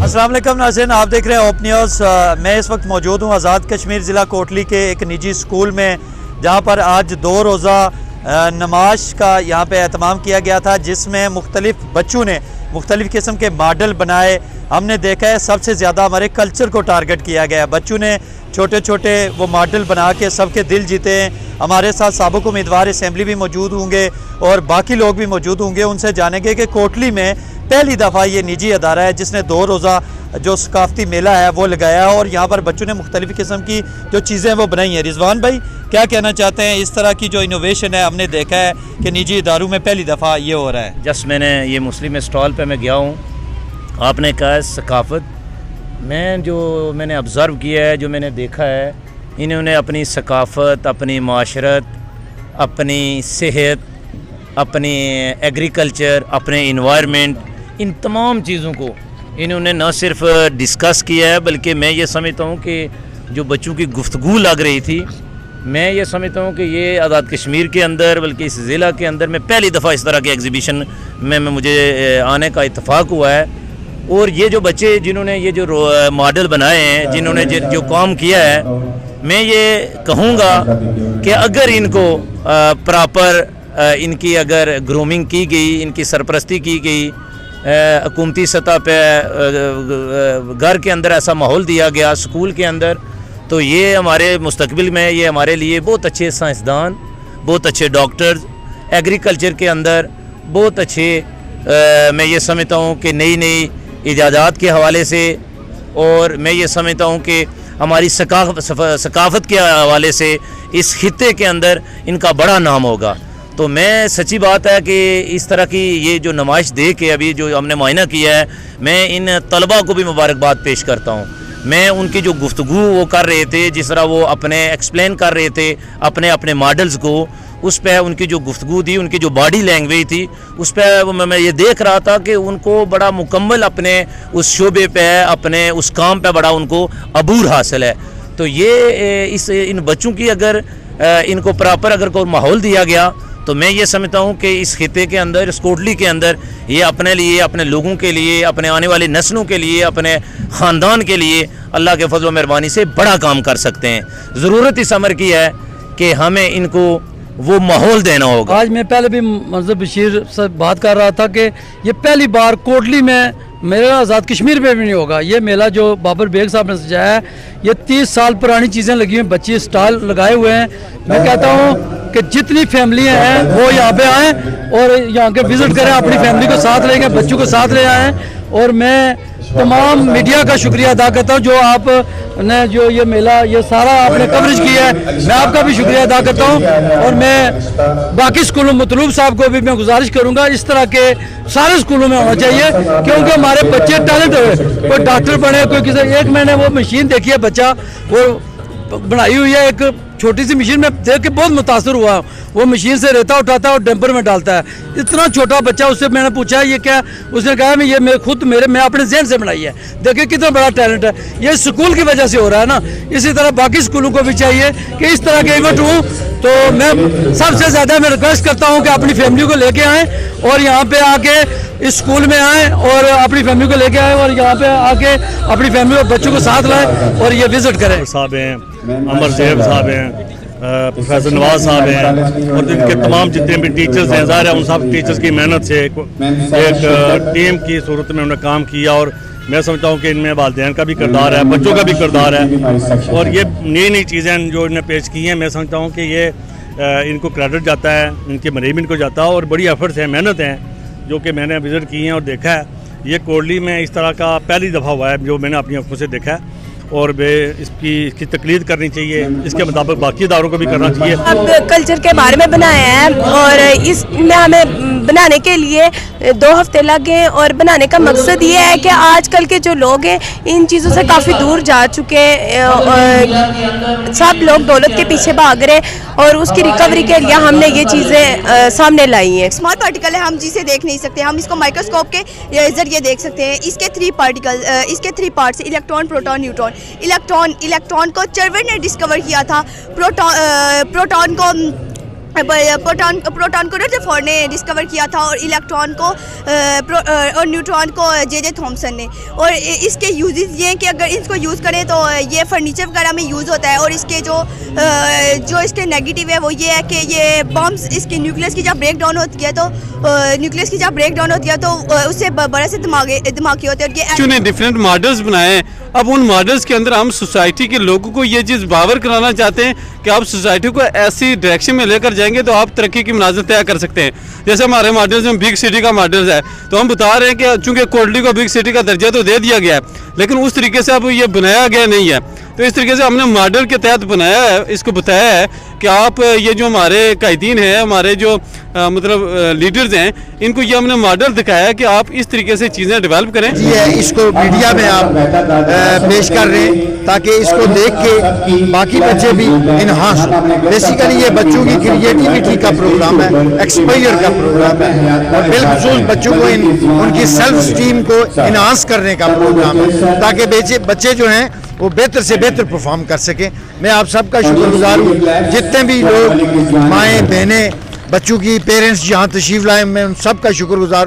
अस्सलाम वालेकुम नाज़रीन, आप देख रहे हैं ओप न्यूज़। मैं इस वक्त मौजूद हूँ आज़ाद कश्मीर ज़िला कोटली के एक निजी स्कूल में, जहाँ पर आज 2 रोज़ा नमाज का यहाँ पे एहतमाम किया गया था, जिसमें मुख्तलिफ बच्चों ने मुख्तलिफ़ किस्म के मॉडल बनाए। हमने देखा है सबसे ज़्यादा हमारे कल्चर को टारगेट किया गया है। बच्चों ने छोटे छोटे वो मॉडल बना के सबके दिल जीते हैं। हमारे साथ साबिक उम्मीदवार असेंबली भी मौजूद होंगे और बाकी लोग भी मौजूद होंगे। उनसे जानेंगे कि कोटली में पहली दफ़ा ये निजी अदारा है जिसने 2 रोज़ा जो सकाफती मेला है वो लगाया है, और यहाँ पर बच्चों ने मुख्तलिफ़ किस्म की जो चीज़ें वो बनाई हैं। रिजवान भाई, क्या कहना चाहते हैं? इस तरह की जो इनोवेशन है हमने देखा है कि निजी इदारों में पहली दफ़ा ये हो रहा है। जस्ट मैंने ये मुस्लिम स्टॉल पे मैं गया हूँ, आपने कहा है सकाफ़त, मैंने ऑब्ज़र्व किया है, जो मैंने देखा है, इन्होंने अपनी सकाफ़त, अपनी माशरत, अपनी सेहत, अपनी एग्रीकल्चर, अपने इन्वायरमेंट, इन तमाम चीज़ों को इन्होंने न सिर्फ डिस्कस किया है, बल्कि मैं ये समझता हूँ कि जो बच्चों की गुफ्तगू लग रही थी, मैं ये समझता हूँ कि ये आज़ाद कश्मीर के अंदर, बल्कि इस ज़िला के अंदर में पहली दफ़ा इस तरह के एग्ज़िबिशन में मुझे आने का इत्तेफाक हुआ है। और ये जो बच्चे जिन्होंने ये जो मॉडल बनाए हैं, जिन्होंने जो काम किया है, मैं ये कहूँगा कि अगर इनको प्रॉपर इनकी अगर ग्रूमिंग की गई, इनकी सरपरस्ती की गई, हुकूमती सतह पे घर के अंदर ऐसा माहौल दिया गया, स्कूल के अंदर, तो ये हमारे मुस्तकबिल में ये हमारे लिए बहुत अच्छे साइंसदान, बहुत अच्छे डॉक्टर्स, एग्रीकल्चर के अंदर बहुत अच्छे मैं ये समझता हूँ कि नई नई इजाज़ात के हवाले से, और मैं ये समझता हूँ कि हमारी सकाफ़त के हवाले से इस खित्ते के अंदर इनका बड़ा नाम होगा। तो मैं सच्ची बात है कि इस तरह की ये जो नुमाइश दे के अभी जो हमने मुआयना किया है, मैं इन तलबा को भी मुबारकबाद पेश करता हूँ। मैं उनकी जो गुफ्तगू वो कर रहे थे, जिस तरह वो अपने एक्सप्लेन कर रहे थे अपने अपने मॉडल्स को, उस पर उनकी जो गुफ्तगू थी, उनकी जो बॉडी लैंग्वेज थी, उस पर मैं ये देख रहा था कि उनको बड़ा मुकम्मल अपने उस शोबे पे, अपने उस काम पे बड़ा उनको अबूर हासिल है। तो ये इन बच्चों की अगर इनको प्रॉपर अगर कोई माहौल दिया गया, तो मैं ये समझता हूँ कि इस खित्ते के अंदर, इस कोटली के अंदर, ये अपने लिए, अपने लोगों के लिए, अपने आने वाली नस्लों के लिए, अपने ख़ानदान के लिए अल्लाह के फजल व मेहरबानी से बड़ा काम कर सकते हैं। ज़रूरत इस अमर की है कि हमें इनको वो माहौल देना होगा। आज मैं पहले भी मंजर बशीर से बात कर रहा था कि ये पहली बार कोटली में मेला आज़ाद कश्मीर में भी नहीं होगा। ये मेला जो बाबर बेग साहब ने सजाया है, ये 30 साल पुरानी चीज़ें लगी हुई, बच्चे स्टॉल लगाए हुए हैं। मैं कहता हूँ कि जितनी फैमिलियाँ हैं वो यहाँ पे आएँ और यहाँ के विज़िट करें, अपनी फैमिली को साथ ले गए, बच्चों को साथ ले आएँ। और मैं तमाम मीडिया का शुक्रिया अदा करता हूँ, जो आपने जो ये मेला, ये सारा आपने कवरेज किया है, मैं आपका भी शुक्रिया अदा करता हूँ। और मैं बाकी स्कूलों, मतलूब साहब को भी मैं गुजारिश करूँगा, इस तरह के सारे स्कूलों में होना चाहिए, क्योंकि हमारे बच्चे टैलेंट है, कोई डॉक्टर बने, कोई किसी। एक मैंने वो मशीन देखी है, बच्चा वो बनाई हुई है, एक छोटी सी मशीन में देख के बहुत मुतासर हुआ। वो मशीन से रेता उठाता है और डंपर में डालता है, इतना छोटा बच्चा। उससे मैंने पूछा ये क्या, उसने कहा मैं ये मैं अपने जहन से बनाई है। देखिए कितना बड़ा टैलेंट है, ये स्कूल की वजह से हो रहा है ना। इसी तरह बाकी स्कूलों को भी चाहिए कि इस तरह के इवेंट हो। तो मैं सबसे ज़्यादा मैं रिक्वेस्ट करता हूँ कि अपनी फैमिली को लेके आएँ और यहाँ पे आके इस स्कूल में आएँ और अपनी फैमिली को लेके आएँ और यहाँ पे आके अपनी फैमिली और बच्चों को साथ लाएँ और ये विजिट करें। साहब हैं, अमर ज़ैब साहब हैं, प्रोफेसर नवाज साहब हैं, और इनके तमाम जितने भी टीचर्स हैं, ज़ाहिर है उन सब टीचर्स की मेहनत से एक टीम की सूरत में उन्होंने काम किया। और मैं समझता हूँ कि इनमें वालिदैन का भी किरदार है, बच्चों का भी किरदार है, और ये नई नई चीज़ें जो इन्होंने पेश की हैं, मैं समझता हूँ कि ये इनको क्रेडिट जाता है, इनके मैनेजमेंट को जाता है, और बड़ी एफर्ट्स हैं, मेहनत हैं, जो कि मैंने विज़िट की हैं और देखा है। ये कोटली में इस तरह का पहली दफ़ा हुआ है जो मैंने अपनी आंखों से देखा है, और इसकी तकलीद करनी चाहिए, इसके मुताबिक बाकी इदारों को भी करना चाहिए। अब कल्चर के बारे में बनाया है, और इसमें हमें बनाने के लिए 2 हफ्ते लगे, और बनाने का मकसद ये है कि आजकल के जो लोग हैं इन चीज़ों से काफ़ी दूर जा चुके हैं, सब लोग दौलत के पीछे भाग रहे हैं, और उसकी रिकवरी के लिए हमने ये चीज़ें सामने लाई हैं। स्मॉल पार्टिकल है, हम जिसे देख नहीं सकते, हम इसको माइक्रोस्कोप के जरिए देख सकते हैं। इसके 3 parts, electron, proton, neutron. Electron को चर्विन ने डिस्कवर किया था, प्रोटॉन को प्रोटॉन को रदरफोर्ड ने डिस्कवर किया था और इलेक्ट्रॉन को और न्यूट्रॉन को जे थॉमसन ने। और इसके यूजेस ये हैं कि अगर इसको यूज़ करें तो ये फर्नीचर वगैरह में यूज़ होता है। और इसके जो इसके नेगेटिव है वो ये है कि ये बम्स इसकी न्यूक्लियस की जब ब्रेक डाउन होती है तो उससे बड़े से दिमागी होते हैं। और ने डिफरेंट मॉडल्स बनाए हैं, अब उन मॉडल्स के अंदर हम सोसाइटी के लोगों को ये चीज़ बावर कराना चाहते हैं कि आप सोसाइटी को ऐसी डायरेक्शन में लेकर जाएंगे तो आप तरक्की की मनाज़िल तय कर सकते हैं। जैसे हमारे मॉडल्स में बिग सिटी का मॉडल्स है, तो हम बता रहे हैं कि चूँकि कोटली को बिग सिटी का दर्जा तो दे दिया गया है, लेकिन उस तरीके से अब ये बनाया गया नहीं है। तो इस तरीके से हमने मॉडल के तहत बनाया है, इसको बताया है कि आप ये जो हमारे कायदीन हैं, हमारे जो मतलब लीडर्स हैं, इनको ये हमने मॉडल दिखाया है कि आप इस तरीके से चीज़ें डेवलप करें। ये इसको मीडिया में आप पेश कर रहे हैं ताकि इसको देख के बाकी बच्चे भी इन्हांस। बेसिकली ये बच्चों की क्रिएटिविटी का प्रोग्राम है, एक्सपोजर का प्रोग्राम है और बिलखुसूस बच्चों को उनकी सेल्फ स्टीम को इन्हांस करने का प्रोग्राम है ताकि बच्चे जो हैं वो बेहतर से बेहतर परफॉर्म कर सकें। मैं आप सबका शुक्रगुजार हूँ, जितने भी लोग माएँ बहनें बच्चों की पेरेंट्स यहाँ तशरीफ़ लाए, मैं उन सब का शुक्रगुजार